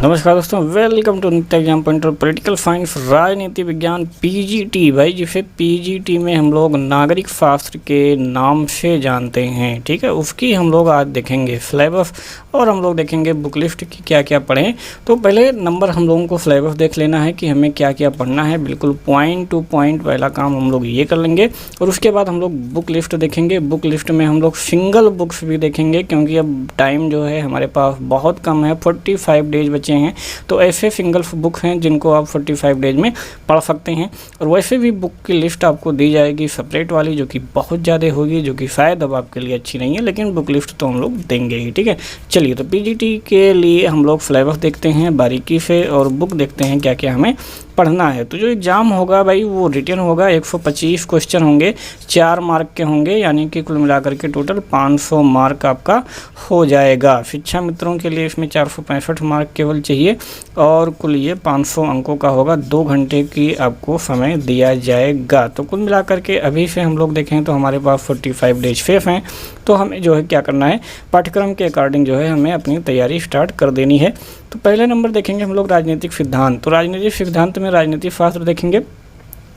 नमस्कार दोस्तों, welcome to नित्य एग्जाम पॉइंटर पॉलिटिकल साइंस राजनीति विज्ञान पीजीटी। भाई जिसे पीजीटी में हम लोग नागरिक शास्त्र के नाम से जानते हैं, ठीक है। उसकी हम लोग आज देखेंगे सिलेबस और हम लोग देखेंगे बुक लिस्ट की क्या क्या पढ़ें। तो पहले नंबर हम लोगों को सिलेबस देख लेना है कि हमें क्या क्या पढ़ना है। बिल्कुल पॉइंट टू पॉइंट पहला काम हम लोग ये कर लेंगे और उसके बाद हम लोग बुक लिस्ट देखेंगे। बुक लिस्ट में हम लोग सिंगल बुक्स भी देखेंगे क्योंकि अब टाइम जो है हमारे पास बहुत कम है, 45 डेज बचे हैं। तो ऐसे सिंगल बुक हैं जिनको आप 45 डेज में पढ़ सकते हैं। और वैसे भी बुक की लिस्ट आपको दी जाएगी सेपरेट वाली, जो कि बहुत ज़्यादा होगी, जो कि शायद अब आपके लिए अच्छी नहीं है, लेकिन बुक लिस्ट तो हम लोग देंगे ही, ठीक है। चलिए, तो पीजीटी के लिए हम लोग सिलेबस देखते हैं बारीकी से और बुक देखते हैं क्या क्या हमें पढ़ना है। तो जो एग्ज़ाम होगा भाई वो रिटन होगा, 125 क्वेश्चन होंगे, 4 मार्क के होंगे, यानी कि कुल मिलाकर के टोटल 500 मार्क आपका हो जाएगा। शिक्षा मित्रों के लिए इसमें 465 मार्क केवल चाहिए और कुल ये 500 अंकों का होगा। 2 घंटे की आपको समय दिया जाएगा। तो कुल मिलाकर के अभी से हम लोग देखें तो हमारे पास 45 डेज सेफ हैं। तो हमें जो है क्या करना है, पाठ्यक्रम के अकॉर्डिंग जो है हमें अपनी तैयारी स्टार्ट कर देनी है। तो पहले नंबर देखेंगे हम लोग राजनीतिक सिद्धांत। तो राजनीतिक सिद्धांत में राजनीतिक शास्त्र देखेंगे।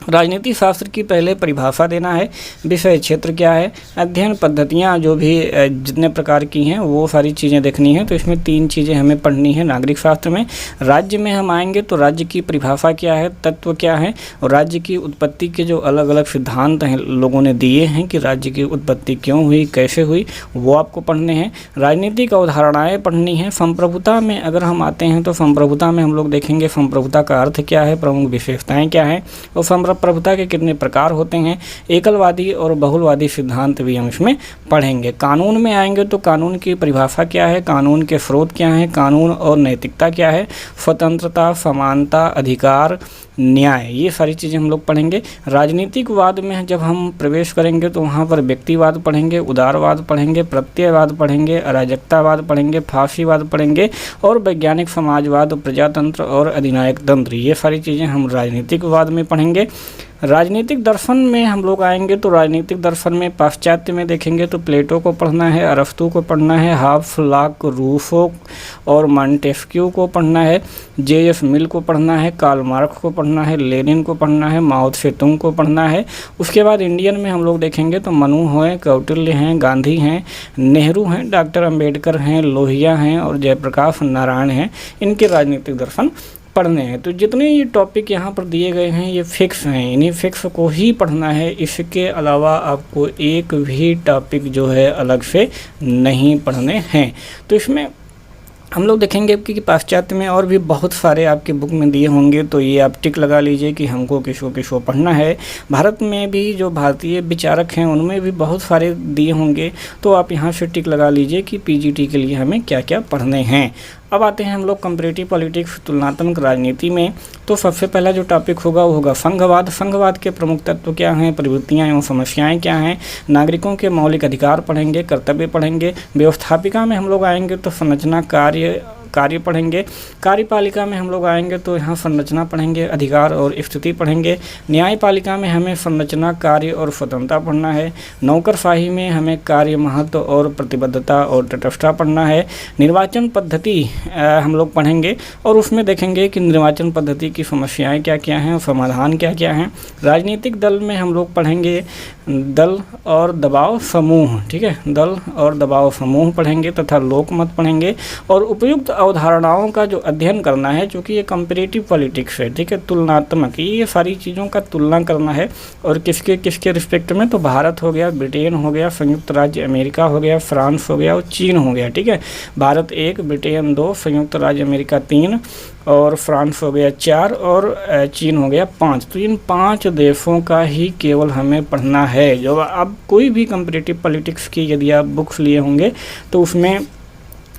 राजनीतिक शास्त्र की पहले परिभाषा देना है, विषय क्षेत्र क्या है, अध्ययन पद्धतियाँ जो भी जितने प्रकार की हैं वो सारी चीज़ें देखनी है। तो इसमें 3 चीज़ें हमें पढ़नी है नागरिक शास्त्र में। राज्य में हम आएंगे तो राज्य की परिभाषा क्या है, तत्व क्या है, और राज्य की उत्पत्ति के जो अलग अलग सिद्धांत हैं लोगों ने दिए हैं कि राज्य की उत्पत्ति क्यों हुई, कैसे हुई, वो आपको पढ़ने हैं। राजनीतिक अवधारणाएँ पढ़नी है। संप्रभुता में अगर हम आते हैं तो संप्रभुता में हम लोग देखेंगे संप्रभुता का अर्थ क्या है, प्रमुख विशेषताएँ क्या हैं और प्रभुता के कितने प्रकार होते हैं। एकलवादी और बहुलवादी सिद्धांत भी हम इसमें पढ़ेंगे। कानून में आएंगे तो कानून की परिभाषा क्या है, कानून के स्रोत क्या हैं, कानून और नैतिकता क्या है, स्वतंत्रता, समानता, अधिकार, न्याय, ये सारी चीज़ें हम लोग पढ़ेंगे। राजनीतिकवाद में जब हम प्रवेश करेंगे तो वहाँ पर व्यक्तिवाद पढ़ेंगे, उदारवाद पढ़ेंगे, प्रत्ययवाद पढ़ेंगे, अराजकतावाद पढ़ेंगे, फांसीवाद पढ़ेंगे और वैज्ञानिक समाजवाद, प्रजातंत्र और अधिनायक तंत्र, ये सारी चीज़ें हम राजनीतिकवाद में पढ़ेंगे। राजनीतिक दर्शन में हम लोग आएंगे तो राजनीतिक दर्शन में पाश्चात्य में देखेंगे तो प्लेटो को पढ़ना है, अरस्तू को पढ़ना है, हाफ लाक रूसो और मॉन्टेस्क्यू को पढ़ना है, जे.एफ. मिल को पढ़ना है, कार्ल मार्क्स को पढ़ना है, लेनिन को पढ़ना है, माओ त्से-तुंग को पढ़ना है। उसके बाद इंडियन में हम लोग देखेंगे तो मनु हैं, कौटिल्य हैं, गांधी हैं, नेहरू हैं, डॉक्टर अंबेडकर हैं, लोहिया हैं और जयप्रकाश नारायण हैं। इनके राजनीतिक दर्शन पढ़ने हैं। तो जितने ये टॉपिक यहाँ पर दिए गए हैं ये फिक्स हैं, इन्हीं फिक्स को ही पढ़ना है। इसके अलावा आपको एक भी टॉपिक जो है अलग से नहीं पढ़ने हैं। तो इसमें हम लोग देखेंगे कि पाश्चात्य में और भी बहुत सारे आपके बुक में दिए होंगे, तो ये आप टिक लगा लीजिए कि हमको किसको पढ़ना है। भारत में भी जो भारतीय विचारक हैं उनमें भी बहुत सारे दिए होंगे, तो आप यहाँ से टिक लगा लीजिए कि पीजीटी के लिए हमें क्या क्या पढ़ने हैं। अब आते हैं हम लोग कंपैरेटिव पॉलिटिक्स, तुलनात्मक राजनीति में। तो सबसे पहला जो टॉपिक होगा वो होगा संघवाद। संघवाद के प्रमुख तत्व क्या हैं, प्रवृत्तियां एवं समस्याएं क्या हैं, नागरिकों के मौलिक अधिकार पढ़ेंगे, कर्तव्य पढ़ेंगे। व्यवस्थापिका में हम लोग आएंगे तो संरचना, कार्य पढ़ेंगे। कार्यपालिका में हम लोग आएंगे तो यहाँ संरचना पढ़ेंगे, अधिकार और स्थिति पढ़ेंगे। न्यायपालिका में हमें संरचना, कार्य और स्वतंत्रता पढ़ना है। नौकरशाही में हमें कार्य, महत्व और प्रतिबद्धता और तटस्थता पढ़ना है। निर्वाचन पद्धति हम लोग पढ़ेंगे और उसमें देखेंगे कि निर्वाचन पद्धति की समस्याएं क्या क्या हैं और समाधान क्या क्या हैं। राजनीतिक दल में हम लोग पढ़ेंगे दल और दबाव समूह, ठीक है, दल और दबाव समूह पढ़ेंगे तथा लोकमत पढ़ेंगे। और उपयुक्त अवधारणाओं का जो अध्ययन करना है, क्योंकि ये कंपैरेटिव पॉलिटिक्स है, ठीक है, तुलनात्मक, ये सारी चीज़ों का तुलना करना है। और किसके किसके रिस्पेक्ट में, तो भारत हो गया, ब्रिटेन हो गया, संयुक्त राज्य अमेरिका हो गया, फ्रांस हो गया और चीन हो गया, ठीक है। भारत 1, ब्रिटेन 2, संयुक्त राज्य अमेरिका 3 और फ्रांस हो गया 4 और चीन हो गया 5। तो इन 5 देशों का ही केवल हमें पढ़ना है। जो अब कोई भी कंपैरेटिव पॉलिटिक्स की यदि आप बुक्स लिए होंगे तो उसमें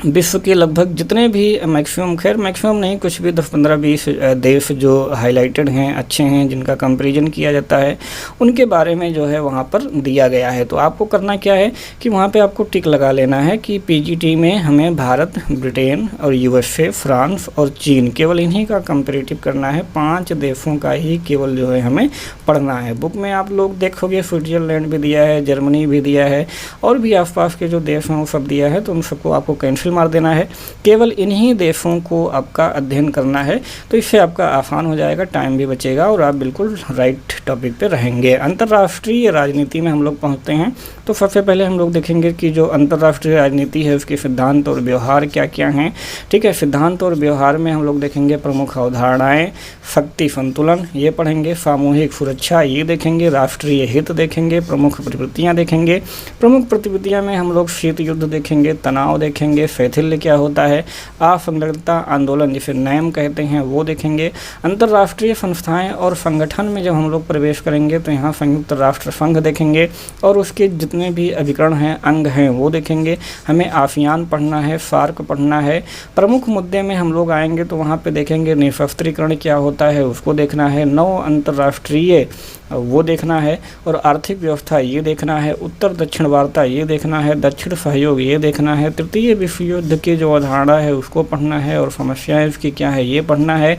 विश्व के लगभग जितने भी मैक्सिमम, खैर मैक्सिमम नहीं, कुछ भी 10, 15, 20 देश जो हाईलाइटेड हैं, अच्छे हैं, जिनका कंपैरिजन किया जाता है, उनके बारे में जो है वहाँ पर दिया गया है। तो आपको करना क्या है कि वहाँ पे आपको टिक लगा लेना है कि पीजीटी में हमें भारत, ब्रिटेन और यूएसए, फ्रांस और चीन, केवल इन्हीं का कंपैरेटिव करना है। 5 देशों का ही केवल जो है हमें पढ़ना है। बुक में आप लोग देखोगे स्विट्जरलैंड भी दिया है, जर्मनी भी दिया है और भी आसपास के जो देश हैं वो सब दिया है, तो उन सबको आपको कैंसिल कैंसिल मार देना है, केवल इन्हीं देशों को आपका अध्ययन करना है। तो इससे आपका आसान हो जाएगा, टाइम भी बचेगा और आप बिल्कुल राइट टॉपिक पे रहेंगे। अंतर्राष्ट्रीय राजनीति में हम लोग पहुँचते हैं। तो सबसे पहले हम लोग देखेंगे कि जो अंतर्राष्ट्रीय राजनीति है उसके सिद्धांत और व्यवहार क्या क्या हैं। ठीक है, सिद्धांत और व्यवहार में हम लोग देखेंगे प्रमुख अवधारणाएं, शक्ति संतुलन ये पढ़ेंगे, सामूहिक सुरक्षा ये देखेंगे, राष्ट्रीय हित देखेंगे, प्रमुख प्रवृत्तियां देखेंगे। प्रमुख प्रवृत्तियां में हम लोग शीत युद्ध देखेंगे, तनाव देखेंगे, शैथिल्य क्या होता है, असंगठितता आंदोलन जिसे नैम कहते हैं वो देखेंगे। अंतर्राष्ट्रीय संस्थाएं और संगठन में जब हम लोग प्रवेश करेंगे तो यहाँ संयुक्त राष्ट्र संघ देखेंगे और उसके जितने भी अभिकरण हैं, अंग हैं वो देखेंगे। हमें आसियान पढ़ना है, सार्क पढ़ना है। प्रमुख मुद्दे में हम लोग आएंगे तो वहाँ पे देखेंगे निशस्त्रीकरण क्या होता है उसको देखना है, नौ अंतर्राष्ट्रीय वो देखना है और आर्थिक व्यवस्था ये देखना है, उत्तर दक्षिण वार्ता ये देखना है, दक्षिण सहयोग ये देखना है, तृतीय विश्व युद्ध की जो अवधारणा है उसको पढ़ना है और समस्याएं उसकी क्या है ये पढ़ना है।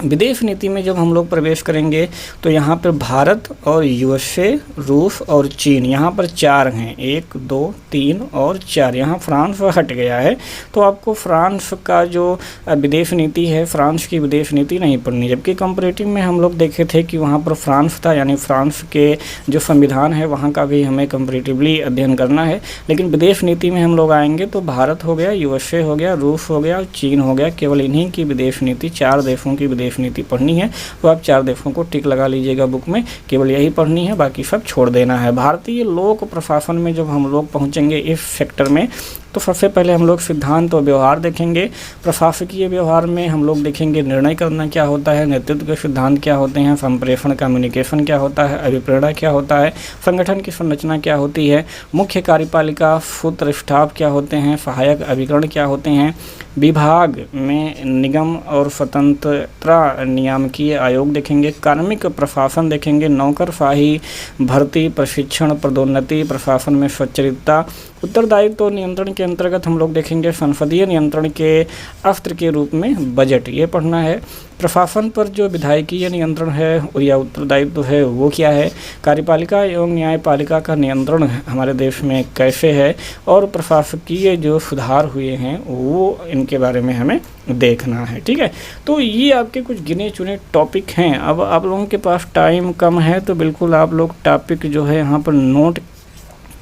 विदेश नीति में जब हम लोग प्रवेश करेंगे तो यहाँ पर भारत और यूएसए, रूस और चीन यहाँ पर 4 हैं, 1 2 3 और 4। यहाँ फ्रांस हट गया है तो आपको फ्रांस का जो विदेश नीति है, फ्रांस की विदेश नीति नहीं पढ़नी। जबकि कंपैरेटिव में हम लोग देखे थे कि वहाँ पर फ्रांस था, यानी फ्रांस के जो संविधान है वहाँ का भी हमें कंपैरेटिवली अध्ययन करना है। लेकिन विदेश नीति में हम लोग आएंगे तो भारत हो गया, यूएसए हो गया, रूस हो गया, चीन हो गया। केवल इन्हीं की विदेश नीति, 4 देशों की विदेश नीति पढ़नी है। तो आप 4 देशों को टिक लगा लीजिएगा बुक में, केवल यही पढ़नी है, बाकी सब छोड़ देना है। भारतीय लोक प्रशासन में जब हम लोग पहुंचेंगे इस सेक्टर में तो सबसे पहले हम लोग सिद्धांत और व्यवहार देखेंगे। प्रशासकीय व्यवहार में हम लोग देखेंगे निर्णय करना क्या होता है, नेतृत्व के सिद्धांत क्या होते हैं, संप्रेषण कम्युनिकेशन क्या होता है, अभिप्रेरणा क्या होता है, संगठन की संरचना क्या होती है, मुख्य कार्यपालिका सूत्र स्टाफ क्या होते हैं, सहायक अभिकरण क्या होते हैं, विभाग में निगम और स्वतंत्रता नियामकीय आयोग देखेंगे, कार्मिक प्रशासन देखेंगे, नौकरशाही, भर्ती, प्रशिक्षण, पदोन्नति, प्रशासन में स्वचालितता, उत्तरदायित्व और नियंत्रण के अंतर्गत हम लोग देखेंगे संसदीय नियंत्रण के अस्त्र के रूप में बजट ये पढ़ना है। प्रशासन पर जो विधायकीय नियंत्रण है या उत्तरदायित्व है वो क्या है, कार्यपालिका एवं न्यायपालिका का नियंत्रण हमारे देश में कैसे है और प्रशासकीय जो सुधार हुए हैं वो इनके बारे में हमें देखना है। ठीक है, तो ये आपके कुछ गिने चुने टॉपिक हैं। अब आप लोगों के पास टाइम कम है तो बिल्कुल आप लोग टॉपिक जो है यहाँ पर नोट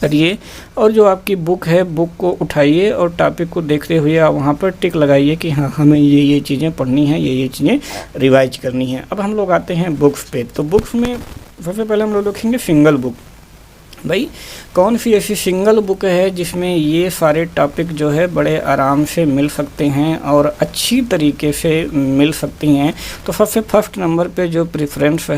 करिए और जो आपकी बुक है बुक को उठाइए और टॉपिक को देखते हुए आप वहाँ पर टिक लगाइए कि हाँ हमें ये चीज़ें पढ़नी है, ये चीज़ें रिवाइज करनी है। अब हम लोग आते हैं बुक्स पे। तो बुक्स में सबसे पहले हम लोग देखेंगे सिंगल बुक। भाई कौन सी ऐसी सिंगल बुक है जिसमें ये सारे टॉपिक जो है बड़े आराम से मिल सकते हैं और अच्छी तरीके से मिल सकती हैं। तो सबसे फर्स्ट नंबर पे जो प्रेफरेंस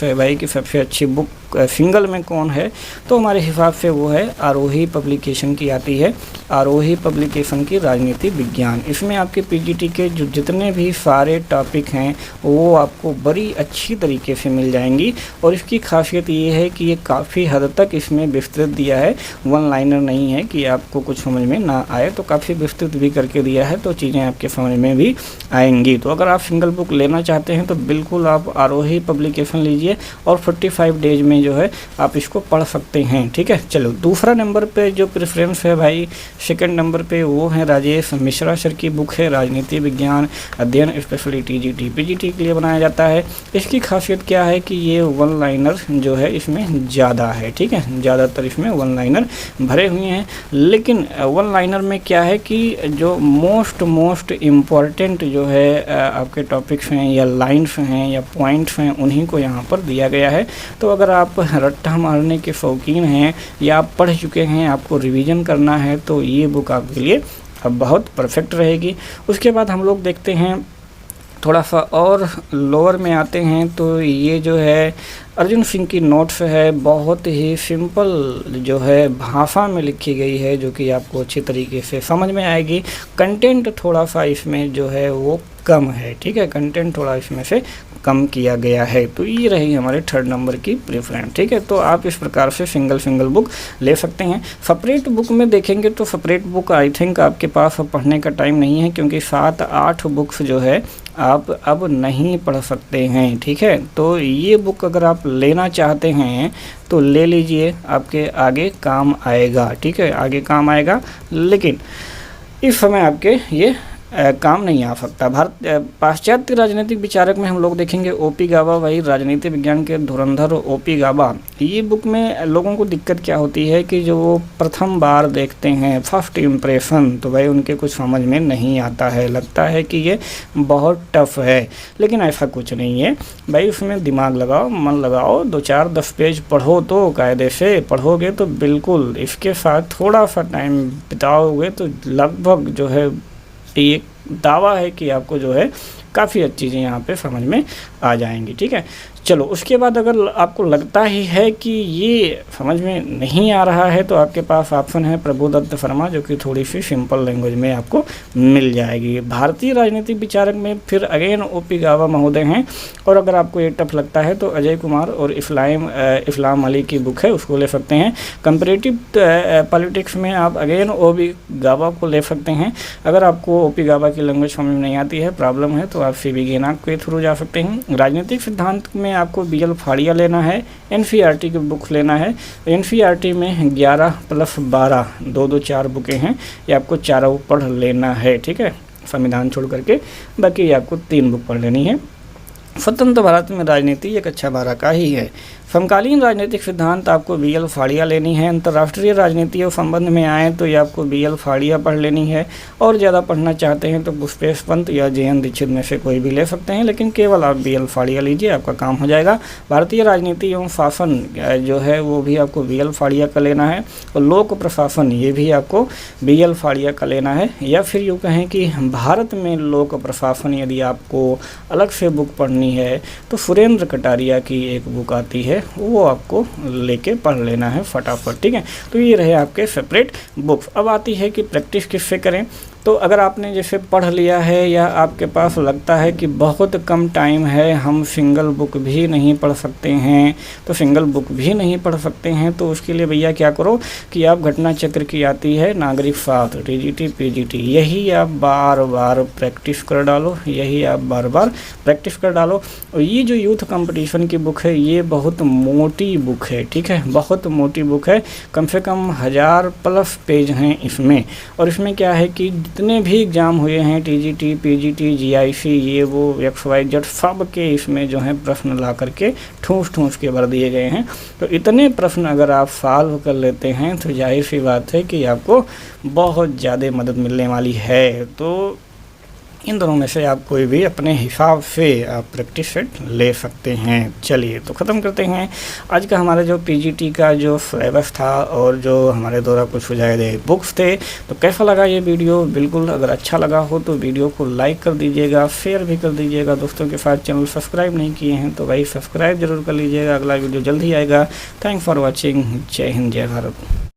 है भाई कि सबसे अच्छी बुक सिंगल में कौन है, तो हमारे हिसाब से वो है आरोही पब्लिकेशन की आती है, आरोही पब्लिकेशन की राजनीति विज्ञान। इसमें आपके पीजीटी के जो जितने भी सारे टॉपिक हैं वो आपको बड़ी अच्छी तरीके से मिल जाएंगी। और इसकी खासियत ये है कि ये काफ़ी हद तक इसमें विस्तृत दिया है, वन लाइनर नहीं है कि आपको कुछ समझ में ना आए, तो काफ़ी विस्तृत भी करके दिया है तो चीज़ें आपके समझ में भी आएंगी। तो अगर आप सिंगल बुक लेना चाहते हैं तो बिल्कुल आप आरोही पब्लिकेशन लीजिए और 45 डेज में जो है आप इसको पढ़ सकते हैं। ठीक है, चलो दूसरा नंबर पे जो प्रेफरेंस है भाई, सेकंड नंबर पे वो है राजेश मिश्रा सर की बुक है राजनीति विज्ञान अध्ययन, स्पेशली टीजीटी पीजीटी के लिए बनाया जाता है। इसकी खासियत क्या है कि ये वन लाइनर जो है इसमें ज़्यादा है। ठीक है, ज़्यादातर इसमें वन लाइनर भरे हुए हैं, लेकिन वन लाइनर में क्या है कि जो मोस्ट इम्पॉर्टेंट जो है आपके टॉपिक्स हैं या लाइन्स हैं या पॉइंट्स हैं उन्हीं को यहाँ पर दिया गया है। तो अगर आप रट्टा मारने के शौकीन हैं या आप पढ़ चुके हैं, आपको रिवीजन करना है, तो ये बुक आपके लिए अब बहुत परफेक्ट रहेगी। उसके बाद हम लोग देखते हैं थोड़ा सा और लोअर में आते हैं तो ये जो है अर्जुन सिंह की नोट्स है, बहुत ही सिंपल जो है भाषा में लिखी गई है जो कि आपको अच्छी तरीके से समझ में आएगी। कंटेंट थोड़ा सा इसमें जो है वो कम है। ठीक है, कंटेंट थोड़ा इसमें से कम किया गया है। तो ये रही हमारे थर्ड नंबर की प्रेफरेंस। ठीक है, तो आप इस प्रकार से सिंगल बुक ले सकते हैं। सेपरेट बुक में देखेंगे तो सेपरेट बुक आई थिंक आपके पास पढ़ने का टाइम नहीं है, क्योंकि 7-8 बुक्स जो है आप अब नहीं पढ़ सकते हैं, ठीक है। तो ये बुक अगर आप लेना चाहते हैं तो ले लीजिए, आपके आगे काम आएगा, ठीक है, आगे काम आएगा। लेकिन इस समय आपके ये काम नहीं आ सकता। पाश्चात्य राजनीतिक विचारक में हम लोग देखेंगे ओपी गाबा, वही राजनीति विज्ञान के धुरंधर ओपी गाबा। ये बुक में लोगों को दिक्कत क्या होती है कि जो वो प्रथम बार देखते हैं, फर्स्ट इम्प्रेशन, तो भाई उनके कुछ समझ में नहीं आता है, लगता है कि ये बहुत टफ है। लेकिन ऐसा कुछ नहीं है भाई, उसमें दिमाग लगाओ, मन लगाओ, 2-4-10 पेज पढ़ो तो कायदे से पढ़ोगे तो बिल्कुल इसके साथ थोड़ा सा टाइम बिताओगे तो लगभग जो है एक दावा है कि आपको जो है काफ़ी अच्छी चीज़ें यहाँ पे समझ में आ जाएंगी, ठीक है। चलो उसके बाद अगर आपको लगता ही है कि ये समझ में नहीं आ रहा है तो आपके पास ऑप्शन है प्रभुदत्त शर्मा, जो कि थोड़ी सी सिंपल लैंग्वेज में आपको मिल जाएगी। भारतीय राजनीतिक विचारक में फिर अगेन ओपी गाबा महोदय हैं, और अगर आपको ये टफ लगता है तो अजय कुमार और इस्लाम अली की बुक है, उसको ले सकते हैं। कंपैरेटिव पॉलिटिक्स में आप अगेन ओपी गाबा को ले सकते हैं। अगर आपको ओपी गाबा की लैंग्वेज समझ में नहीं आती है, प्रॉब्लम है, तो आप सीबी गेनाक के थ्रू जा सकते हैं। राजनीतिक सिद्धांत में आपको BL फाड़िया लेना है, NCERT की बुक लेना है। NCERT में 11 + 12 2-2 4 बुकें हैं, ये आपको चारों पढ़ लेना है, ठीक है, संविधान छोड़ करके, बाकी आपको 3 बुक पढ़ लेनी है। स्वतंत्र भारत में राजनीति ये कक्षा 12 का ही है। समकालीन राजनीतिक सिद्धांत आपको BL फाड़िया लेनी है। अंतर्राष्ट्रीय राजनीतियों संबंध में आए तो ये आपको BL फाड़िया पढ़ लेनी है, और ज़्यादा पढ़ना चाहते हैं तो पुष्पेश पंत या JN दीक्षित में से कोई भी ले सकते हैं, लेकिन केवल आप BL फाड़िया लीजिए, आपका काम हो जाएगा। भारतीय राजनीति एवं शासन जो है वो भी आपको BL फाड़िया का लेना है, और लोक प्रशासन ये भी आपको BL फाड़िया का लेना है। या फिर यूँ कहें कि भारत में लोक प्रशासन यदि आपको अलग से बुक पढ़नी है तो सुरेंद्र कटारिया की एक बुक आती है, वो आपको लेके पढ़ लेना है फटाफट, ठीक है। तो ये रहे आपके सेपरेट बुक्स। अब आती है कि प्रैक्टिस किससे करें। तो अगर आपने जैसे पढ़ लिया है या आपके पास लगता है कि बहुत कम टाइम है, हम सिंगल बुक भी नहीं पढ़ सकते हैं, तो सिंगल बुक भी नहीं पढ़ सकते हैं, तो उसके लिए भैया क्या करो कि आप घटना चक्र की आती है नागरिक शास्त्र TGT PGT, यही आप बार बार प्रैक्टिस कर डालो, यही आप बार बार प्रैक्टिस कर डालो। और ये जो यूथ कंपटीशन की बुक है ये बहुत मोटी बुक है, ठीक है, बहुत मोटी बुक है, कम से कम 1000+ पेज हैं इसमें। और इसमें क्या है कि जितने भी एग्ज़ाम हुए हैं TGT PGT GIC ये वो XYZ सब के इसमें जो है प्रश्न ला करके ठूस के भर दिए गए हैं। तो इतने प्रश्न अगर आप सॉल्व कर लेते हैं तो जाहिर सी बात है कि आपको बहुत ज़्यादा मदद मिलने वाली है। तो इन दोनों में से आप कोई भी अपने हिसाब से आप प्रैक्टिस सेट ले सकते हैं। चलिए तो ख़त्म करते हैं आज का हमारा जो PGT का जो सिलेबस था और जो हमारे द्वारा कुछ सुझाए गए बुक्स थे। तो कैसा लगा ये वीडियो, बिल्कुल अगर अच्छा लगा हो तो वीडियो को लाइक कर दीजिएगा, शेयर भी कर दीजिएगा दोस्तों के साथ। चैनल सब्सक्राइब नहीं किए हैं तो भाई सब्सक्राइब जरूर कर लीजिएगा, अगला वीडियो जल्द ही आएगा। Thanks for watching. जय हिंद, जय भारत।